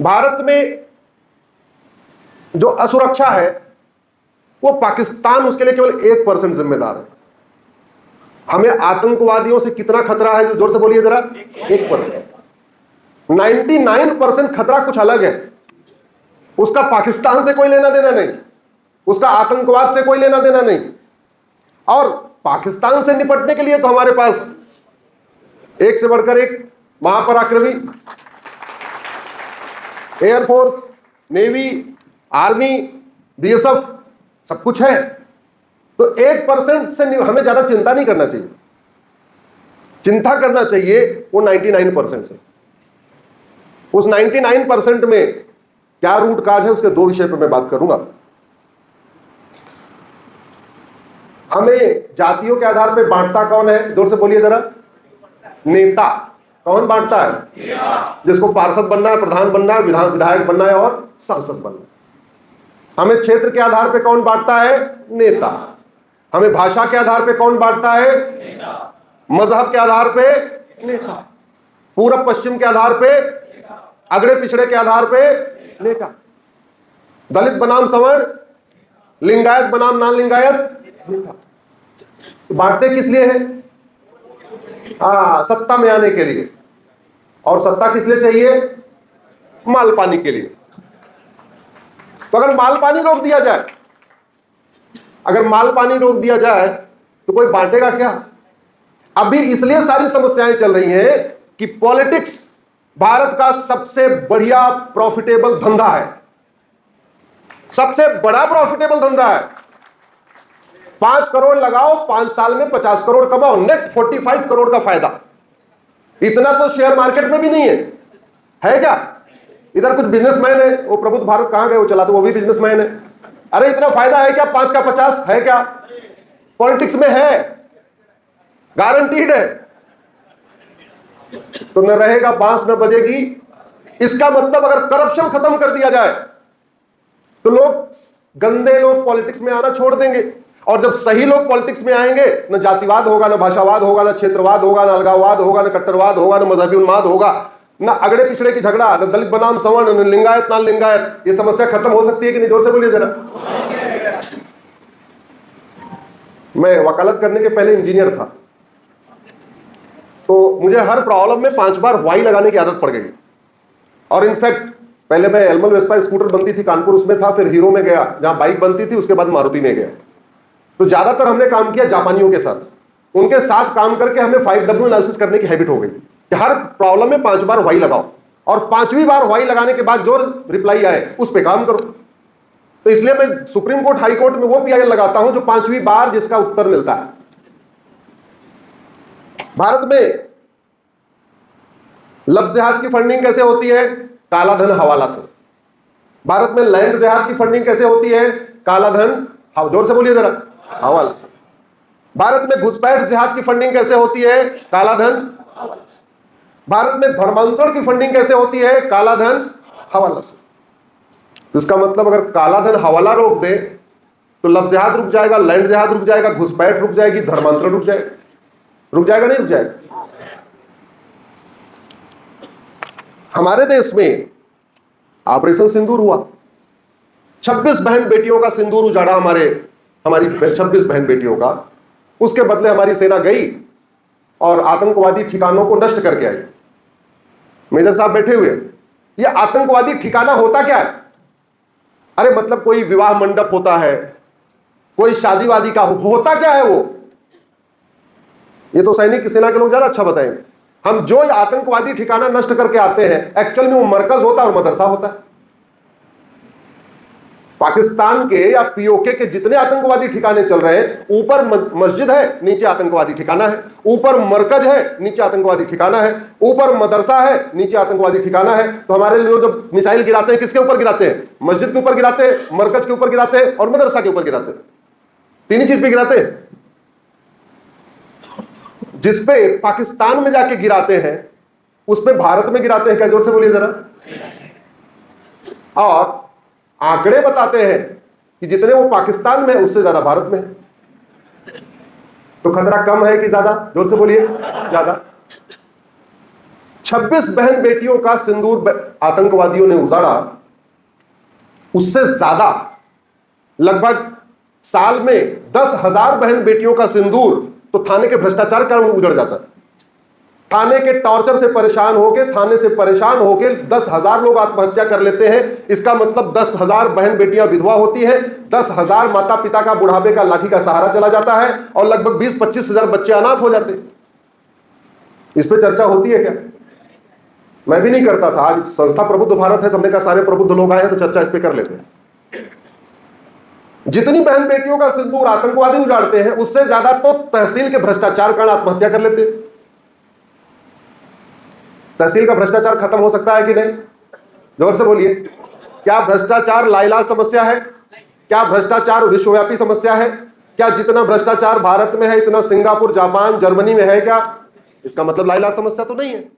भारत में जो असुरक्षा है वो पाकिस्तान उसके लिए केवल 1% जिम्मेदार है। हमें आतंकवादियों से कितना खतरा है, जोर से बोलिए जरा। 1%। 99% खतरा कुछ अलग है। उसका पाकिस्तान से कोई लेना देना नहीं, उसका आतंकवाद से कोई लेना देना नहीं। और पाकिस्तान से निपटने के लिए तो हमारे पास एक से बढ़कर एक महापराक्रमी एयरफोर्स, नेवी, आर्मी, बीएसएफ सब कुछ है। तो 1% से हमें ज्यादा चिंता नहीं करना चाहिए। चिंता करना चाहिए वो 99% से। उस 99% में क्या रूट काज है, उसके दो विषय पर मैं बात करूंगा। हमें जातियों के आधार पर बांटता कौन है, जोर से बोलिए जरा। नेता। कौन बांटता है? जिसको पार्षद बनना है, प्रधान बनना है, विधायक बनना है और सांसद बनना है। हमें क्षेत्र के आधार पर कौन बांटता है? नेता। हमें भाषा के आधार पर कौन बांटता है? नेता। मजहब के आधार पर नेता। पूरब पश्चिम के आधार पर, अगड़े पिछड़े के आधार पर नेता। दलित बनाम सवर्ण, लिंगायत बनाम नॉन लिंगायत, नेता। तो बांटते किस लिए है? सत्ता में आने के लिए। और सत्ता किस लिए चाहिए? माल पानी के लिए। तो अगर माल पानी रोक दिया जाए, अगर माल पानी रोक दिया जाए तो कोई बांटेगा क्या? अभी इसलिए सारी समस्याएं चल रही हैं कि पॉलिटिक्स भारत का सबसे बढ़िया प्रॉफिटेबल धंधा है, सबसे बड़ा प्रॉफिटेबल धंधा है। 5 करोड़ लगाओ, 5 साल में 50 करोड़ कमाओ, नेट 45 करोड़ का फायदा। इतना तो शेयर मार्केट में भी नहीं है क्या? इधर कुछ बिजनेसमैन है, वो प्रबुद्ध भारत कहां गए, वो चलाते, वो भी बिजनेसमैन है। अरे इतना फायदा है क्या? 5 का 50 है क्या? पॉलिटिक्स में है, गारंटीड है। तो न रहेगा बांस न बजेगी। इसका मतलब अगर करप्शन खत्म कर दिया जाए तो लोग, गंदे लोग पॉलिटिक्स में आना छोड़ देंगे। और जब सही लोग पॉलिटिक्स में आएंगे, न जातिवाद होगा, न भाषावाद होगा, न क्षेत्रवाद होगा, न अलगाववाद होगा, न कट्टरवाद होगा, न मजहबी उन्माद होगा, न अगड़े पिछड़े की झगड़ा, न दलित बनाम सवर्ण, न लिंगायत नान लिंगायत। ये समस्या खत्म हो सकती है कि नहीं? जोर से बोलिए जरा। मैं वकालत करने के पहले इंजीनियर था, तो मुझे हर प्रॉब्लम में 5 बार वाई लगाने की आदत पड़ गई। और इनफैक्ट पहले मैं एल्मल वेस्पा स्कूटर बनती थी कानपुर, उसमें था, फिर हीरो में गया जहां बाइक बनती थी, उसके बाद मारुति में गया। तो ज्यादातर हमने काम किया जापानियों के साथ। उनके साथ काम करके हमें 5W एनालिसिस करने की हैबिट हो गई कि हर प्रॉब्लम में 5 बार वाई लगाओ, और 5वीं बार वाई लगाने के बाद जो रिप्लाई आए उस पर काम करो। तो इसलिए मैं सुप्रीम कोर्ट, हाई कोर्ट में वो PIL लगाता हूं जो 5वीं बार जिसका उत्तर मिलता है। भारत में लफ्ज जिहाद की फंडिंग कैसे होती है? काला धन हवाला से। भारत में लैंड जिहाद की फंडिंग कैसे होती है? काला धन, जोर से बोलिए जरा, हवाला से। भारत में घुसपैठ जिहाद की फंडिंग कैसे होती है? काला धन, हवाला से। भारत में धर्मांतरण की फंडिंग कैसे होती है? काला धन, हवाला से। इसका मतलब अगर काला धन हवाला रोक दे तो लफ्ज जिहाद रुक जाएगा, लैंड जिहाद रुक जाएगा, घुसपैठ रुक जाएगी, धर्मांतरण रुक जाएगा। रुक जाएगा नहीं रुक जाएगा? हमारे देश में ऑपरेशन सिंदूर हुआ, 26 बहन बेटियों का सिंदूर उजाड़ा, हमारी 26 बहन बेटियों का। उसके बदले हमारी सेना गई और आतंकवादी ठिकानों को नष्ट करके आई। मेजर साहब बैठे हुए, ये आतंकवादी ठिकाना होता क्या है? अरे मतलब कोई विवाह मंडप होता है, कोई शादी वादी का होता क्या है वो? ये तो सैनिक सेना के लोग ज्यादा अच्छा बताएंगे। हम जो आतंकवादी ठिकाना नष्ट करके आते हैं, एक्चुअल में वो मरकज होता है और मदरसा होता है। पाकिस्तान के या POK के जितने आतंकवादी ठिकाने चल रहे हैं, ऊपर मस्जिद है, नीचे आतंकवादी ठिकाना है, ऊपर मरकज है, नीचे आतंकवादी ठिकाना है, ऊपर मदरसा है, नीचे आतंकवादी ठिकाना है। तो हमारे लोग जब मिसाइल गिराते हैं, किसके ऊपर गिराते हैं? मस्जिद के ऊपर गिराते हैं, मरकज के ऊपर गिराते हैं और मदरसा के ऊपर गिराते हैं। तीन ही चीज पे गिराते हैं। जिसपे पाकिस्तान में जाके गिराते हैं उस पे भारत में गिराते हैं क्या? जोर से बोलिए जरा। और आंकड़े बताते हैं कि जितने वो पाकिस्तान में उससे ज्यादा भारत में। तो खतरा कम है कि ज्यादा? जोर से बोलिए। ज्यादा। 26 बहन बेटियों का सिंदूर आतंकवादियों ने उजाड़ा, उससे ज्यादा लगभग साल में 10,000 बहन बेटियों का सिंदूर तो थाने के भ्रष्टाचार के कारण उजड़ जाता है। थाने के टॉर्चर से परेशान होके, थाने से परेशान होके 10,000 लोग आत्महत्या कर लेते हैं। इसका मतलब 10,000 बहन बेटियां विधवा होती हैं, 10,000 माता पिता का बुढ़ापे का लाठी का सहारा चला जाता है और लगभग 20-25 हजार बच्चे अनाथ हो जाते हैं। इस पे चर्चा होती है क्या? मैं भी नहीं करता था। आज संस्था प्रबुद्ध भारत है तो हमने कहा सारे प्रबुद्ध लोग आए हैं तो चर्चा इस पे कर लेते हैं। जितनी बहन बेटियों का सिंदूर आतंकवादी उजाड़ते हैं, उससे ज्यादा तो तहसील के भ्रष्टाचार कारण आत्महत्या कर लेते हैं। तहसील का भ्रष्टाचार खत्म हो सकता है कि नहीं? जोर से बोलिए। क्या भ्रष्टाचार लाइलाज समस्या है? क्या भ्रष्टाचार विश्वव्यापी समस्या है? क्या जितना भ्रष्टाचार भारत में है इतना सिंगापुर, जापान, जर्मनी में है क्या? इसका मतलब लाइलाज समस्या तो नहीं है।